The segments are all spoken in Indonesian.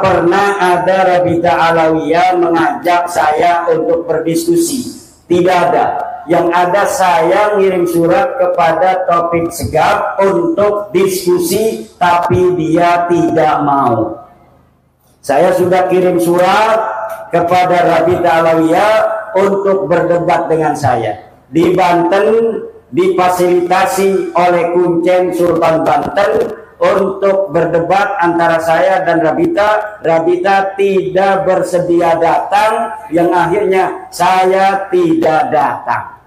pernah ada Rabita Alawiyah mengajak saya untuk berdiskusi? Tidak ada. Yang ada saya ngirim surat kepada Taufik Segaf untuk diskusi, tapi dia tidak mau. Saya sudah kirim surat kepada Rabita Alawiyah untuk berdebat dengan saya. Di Banten difasilitasi oleh Kuncen Sultan Banten untuk berdebat antara saya dan Rabita. Rabita tidak bersedia datang, yang akhirnya saya tidak datang.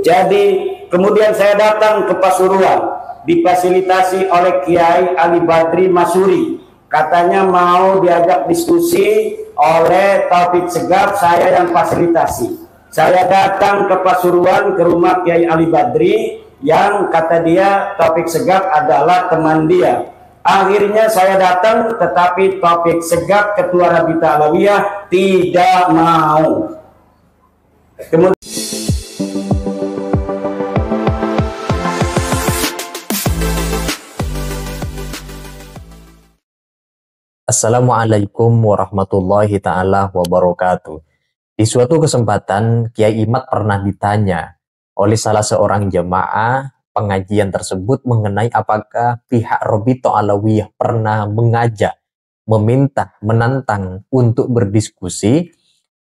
Jadi kemudian saya datang ke Pasuruan, difasilitasi oleh Kiai Ali Badri Masuri. Katanya mau diajak diskusi oleh Taufik Segaf, saya yang fasilitasi. Saya datang ke Pasuruan ke rumah Kiai Ali Badri, yang kata dia Taufik Segaf adalah teman dia. Akhirnya saya datang, tetapi Taufik Segaf, ketua Rabita Alawiyah, tidak mau. Kemudian Assalamualaikum warahmatullahi ta'ala wabarakatuh. Di suatu kesempatan, Kiai Imad pernah ditanya oleh salah seorang jemaah pengajian tersebut mengenai apakah pihak Rabita Alawiyah pernah mengajak, meminta, menantang untuk berdiskusi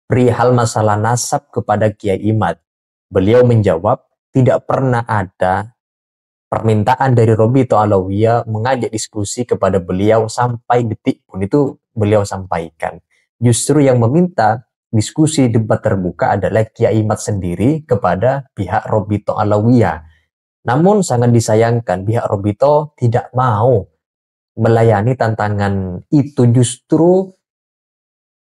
perihal masalah nasab kepada Kiai Imad. Beliau menjawab, tidak pernah ada permintaan dari Rabita Alawiyah mengajak diskusi kepada beliau sampai detik pun itu beliau sampaikan. Justru yang meminta diskusi debat terbuka adalah Kiai Imad sendiri kepada pihak Rabita Alawiyah. Namun sangat disayangkan pihak Rabita tidak mau melayani tantangan itu, justru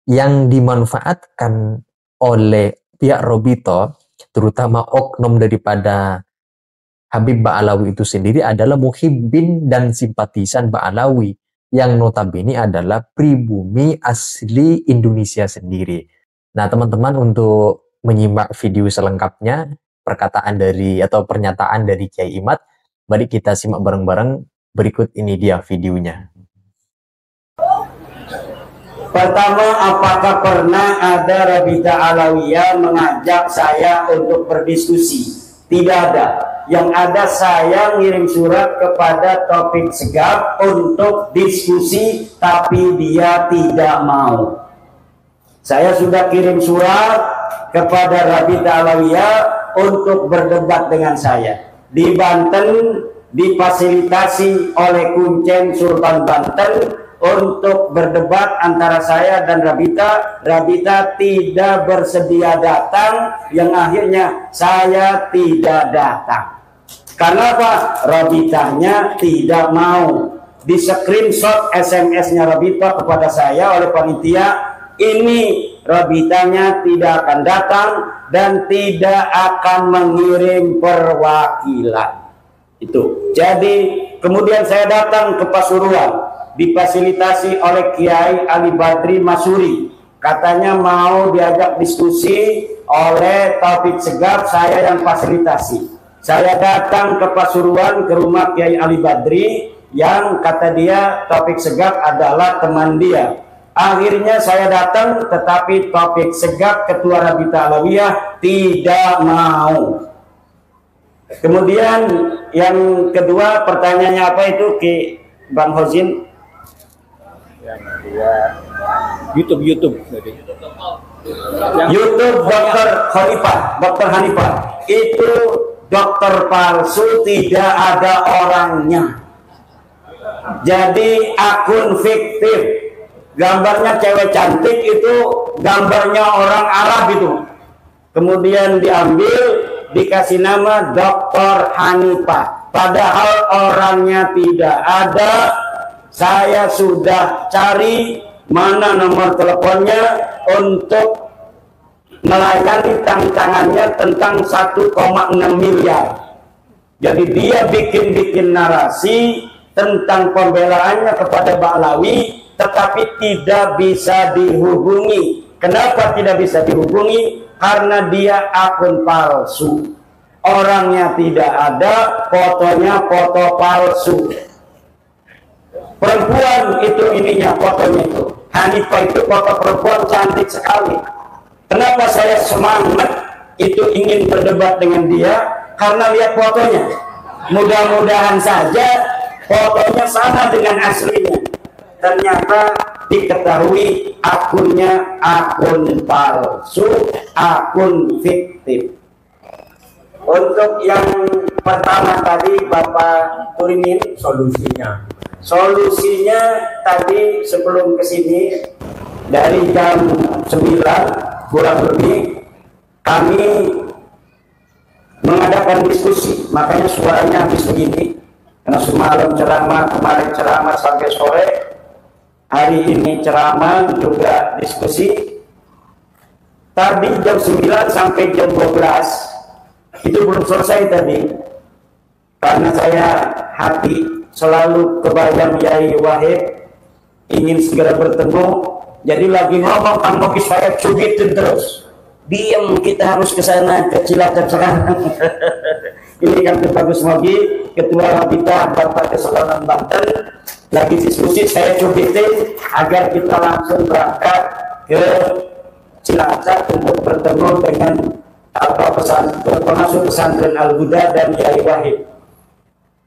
yang dimanfaatkan oleh pihak Rabita, terutama oknum daripada Habib Ba'alawi itu sendiri adalah muhibbin dan simpatisan Ba'alawi yang notabene adalah pribumi asli Indonesia sendiri. Nah, teman-teman, untuk menyimak video selengkapnya perkataan dari atau pernyataan dari Kiai Imad, mari kita simak bareng-bareng. Berikut ini dia videonya. pertama, apakah pernah ada Rabita Alawiyah mengajak saya untuk berdiskusi? Tidak ada. Yang ada saya ngirim surat kepada Taufik Segaf untuk diskusi, tapi dia tidak mau. Saya sudah kirim surat kepada Rabita Alawiyah untuk berdebat dengan saya. Di Banten difasilitasi oleh Kuncen Sultan Banten untuk berdebat antara saya dan Rabita. Rabita tidak bersedia datang, yang akhirnya saya tidak datang. Kenapa? Rabitanya tidak mau. Di screenshot SMS-nya Rabita kepada saya oleh panitia, ini Rabitanya tidak akan datang dan tidak akan mengirim perwakilan. Itu. Jadi kemudian saya datang ke Pasuruan, difasilitasi oleh Kiai Ali Badri Masuri. Katanya mau diajak diskusi oleh Taufik Segaf, saya yang fasilitasi. Saya datang ke Pasuruan ke rumah Kiai Ali Badri, yang kata dia Taufik Segaf adalah teman dia. Akhirnya saya datang, tetapi Taufik Segaf, ketua Rabita Alawiyah, tidak mau. Kemudian yang kedua, pertanyaannya apa itu, Ki Bang Hozin? Yang kedua, YouTube Dr. Hanifah itu dokter palsu, tidak ada orangnya. Jadi akun fiktif, gambarnya cewek cantik, itu gambarnya orang Arab itu. Kemudian diambil, dikasih nama Dr. Hanifah, padahal orangnya tidak ada. Saya sudah cari mana nomor teleponnya untuk melayani tantangannya tentang 1,6 miliar. Jadi dia bikin narasi tentang pembelaannya kepada Ba'alawi, tetapi tidak bisa dihubungi. Kenapa tidak bisa dihubungi? Karena dia akun palsu. Orangnya tidak ada, fotonya foto palsu. perempuan itu ininya fotonya itu. Hanifah itu foto perempuan cantik sekali. Kenapa saya semangat itu ingin berdebat dengan dia? Karena lihat fotonya. Mudah-mudahan saja fotonya sama dengan aslinya. Ternyata diketahui akunnya akun palsu, akun fiktif. Untuk yang pertama tadi Bapak Turimin, solusinya tadi sebelum kesini dari jam 9 kurang lebih kami mengadakan diskusi, makanya suaranya habis begini karena semalam ceramah, kemarin ceramah sampai sore, hari ini ceramah juga diskusi. Tadi jam 9 sampai jam 12 itu belum selesai tadi, karena saya hati selalu kebayang Yai Wahid ingin segera bertemu, jadi lagi ngomong Kang Moki saya cubitin terus, diam, kita harus ke sana, ke Cilacap sekarang. Ini kan Bagus Mogi, ketua kita Bapak Kesultanan Banten, lagi diskusi, saya cubitin agar kita langsung berangkat ke Cilacap untuk bertemu dengan pengasuh pesantren Al-Huda dan Yai Wahid.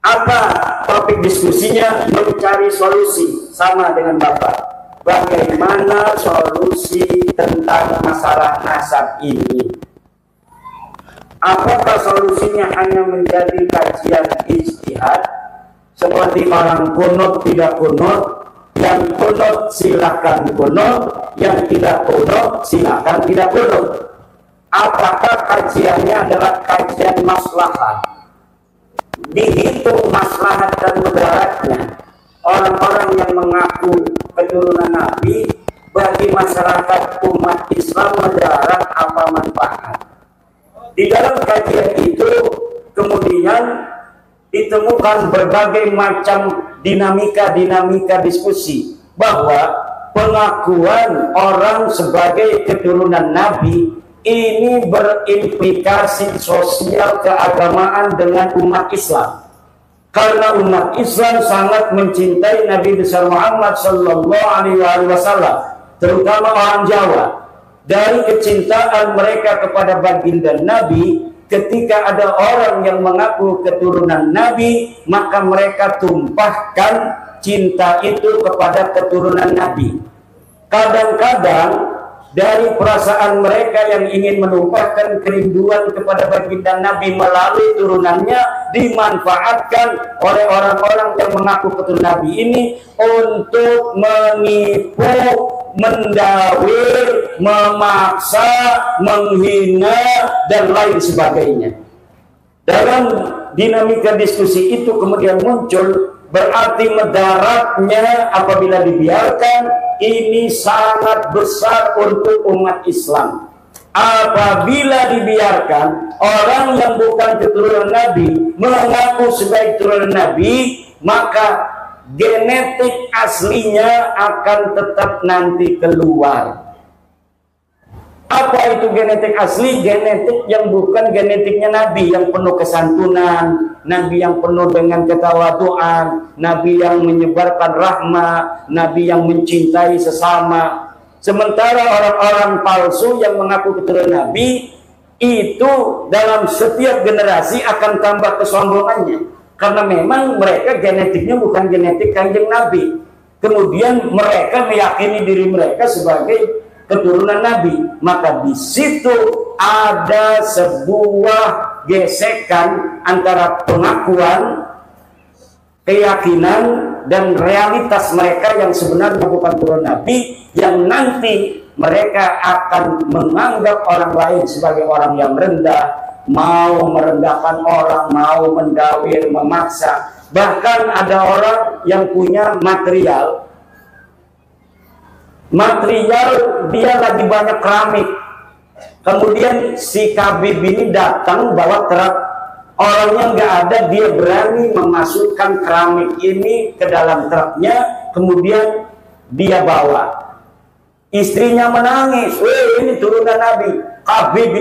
Apa topik diskusinya? Mencari solusi, sama dengan Bapak. Bagaimana solusi tentang masalah nasab ini? Apakah solusinya hanya menjadi kajian ijtihad seperti orang kunut tidak kunut, yang kunut silakan kunut, yang tidak kunut silakan tidak kunut? Apakah kajiannya adalah kajian maslahat? Dihitung maslahat dan mudaratnya orang-orang yang mengaku keturunan Nabi, bagi masyarakat umat Islam mudarat apa manfaat? Di dalam kajian itu kemudian ditemukan berbagai macam dinamika diskusi, bahwa pengakuan orang sebagai keturunan Nabi ini berimplikasi sosial keagamaan dengan umat Islam. Karena umat Islam sangat mencintai Nabi besar Muhammad Sallallahu Alaihi Wasallam, terutama orang Jawa. Dari kecintaan mereka kepada baginda Nabi, ketika ada orang yang mengaku keturunan Nabi, maka mereka tumpahkan cinta itu kepada keturunan Nabi. Kadang-kadang dari perasaan mereka yang ingin menumpahkan kerinduan kepada baginda Nabi melalui turunannya, dimanfaatkan oleh orang-orang yang mengaku keturunan Nabi ini untuk menipu, mendawir, memaksa, menghina, dan lain sebagainya. Dalam dinamika diskusi itu kemudian muncul, berarti mudaratnya apabila dibiarkan ini sangat besar untuk umat Islam. Apabila dibiarkan orang yang bukan keturunan Nabi mengaku sebagai keturunan Nabi, maka genetik aslinya akan tetap nanti keluar. Apa itu genetik asli? Genetik yang bukan genetiknya Nabi, yang penuh kesantunan, Nabi yang penuh dengan ketawaduan, Nabi yang menyebarkan rahmat, Nabi yang mencintai sesama. Sementara orang-orang palsu yang mengaku keturunan Nabi itu dalam setiap generasi akan tambah kesombongannya, karena memang mereka genetiknya bukan genetik Kanjeng Nabi. Kemudian mereka meyakini diri mereka sebagai keturunan Nabi, maka di situ ada sebuah gesekan antara pengakuan, keyakinan, dan realitas mereka yang sebenarnya bukan keturunan Nabi, yang nanti mereka akan menganggap orang lain sebagai orang yang rendah, mau merendahkan orang, mau mendawir, memaksa. Bahkan ada orang yang punya material dia lagi banyak keramik, kemudian si Kabib ini datang bawa truk, orangnya nggak ada, dia berani memasukkan keramik ini ke dalam truknya, kemudian dia bawa. Istrinya menangis, ini turunan Nabi, Kabib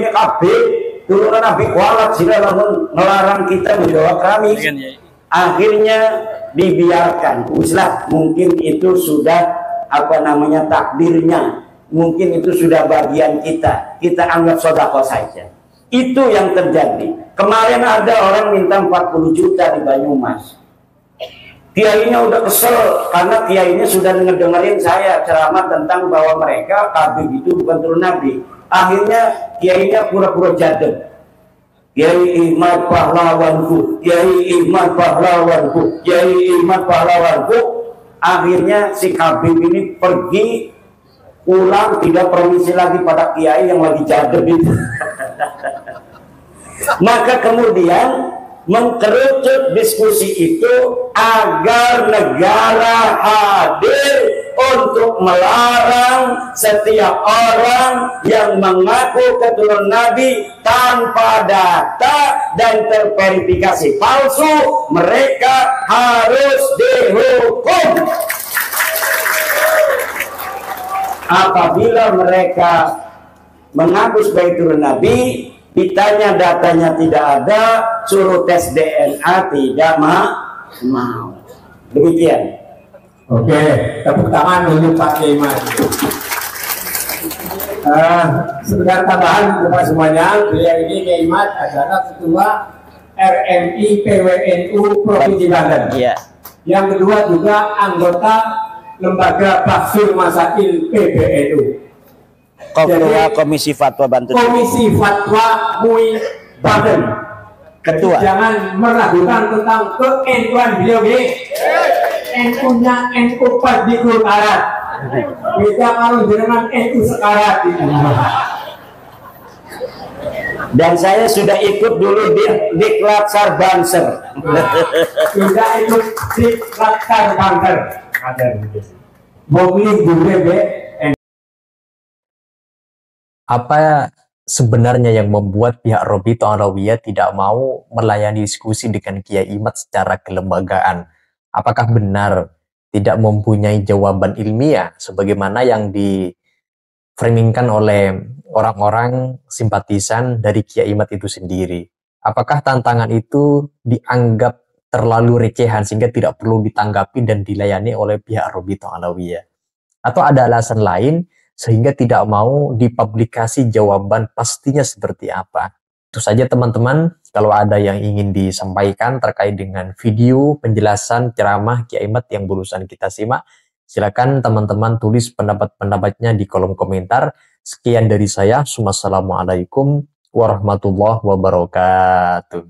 turunan Nabi kualat sila ngelarang kita menjual keramik. Akhirnya dibiarkan. Uslah, mungkin itu sudah takdirnya. Mungkin itu sudah bagian kita. Kita anggap sodako saja. Itu yang terjadi. Kemarin ada orang minta 40 juta di Banyumas. Kiainya udah kesel karena kiainya sudah ngedengerin saya ceramah tentang bahwa mereka Habib itu bukan turun Nabi. Akhirnya kiainya pura-pura jadem. Kiai Ihmad pahlawanku, Kiai Ihmad pahlawanku, Kiai Ihmad pahlawanku. Akhirnya si Habib ini pergi pulang, tidak permisi lagi pada kiai yang lagi jadem itu. Maka kemudian mengkerucut diskusi itu agar negara hadir untuk melarang setiap orang yang mengaku keturunan Nabi tanpa data dan terverifikasi palsu, mereka harus dihukum. Apabila mereka mengaku sebagai keturunan Nabi, ditanya datanya tidak ada, suruh tes DNA tidak mau. Demikian. Oke, tepuk tangan untuk Pak Iman. Sebentar tambahan kepada semuanya, beliau ini Kiai Ihmad adalah Ketua RMI PWNU Provinsi Banten. Iya. Yang kedua juga anggota Lembaga Baksur Masail PBNU. Ketua Komisi Fatwa Banten. Komisi Fatwa MUI Banten. Ketua. Jangan meragukan tentang ke-NU-an beliau ini. NU-nya NU Padikul Arat. Beda kalau dengan NU sekarat. Dan saya sudah ikut dulu di Diklat Sarbanser. Tidak ikut Diklat Sarbanser. Mau pilih gue Apa sebenarnya yang membuat pihak Robito Alawiyah tidak mau melayani diskusi dengan Kiai Imad secara kelembagaan? Apakah benar tidak mempunyai jawaban ilmiah sebagaimana yang diframingkan oleh orang-orang simpatisan dari Kiai Imad itu sendiri? Apakah tantangan itu dianggap terlalu recehan sehingga tidak perlu ditanggapi dan dilayani oleh pihak Robito Alawiyah? Atau ada alasan lain sehingga tidak mau dipublikasi jawaban pastinya seperti apa? Itu saja teman-teman, kalau ada yang ingin disampaikan terkait dengan video penjelasan ceramah Kiai Imad yang barusan kita simak, silakan teman-teman tulis pendapat-pendapatnya di kolom komentar. Sekian dari saya, wassalamualaikum warahmatullahi wabarakatuh.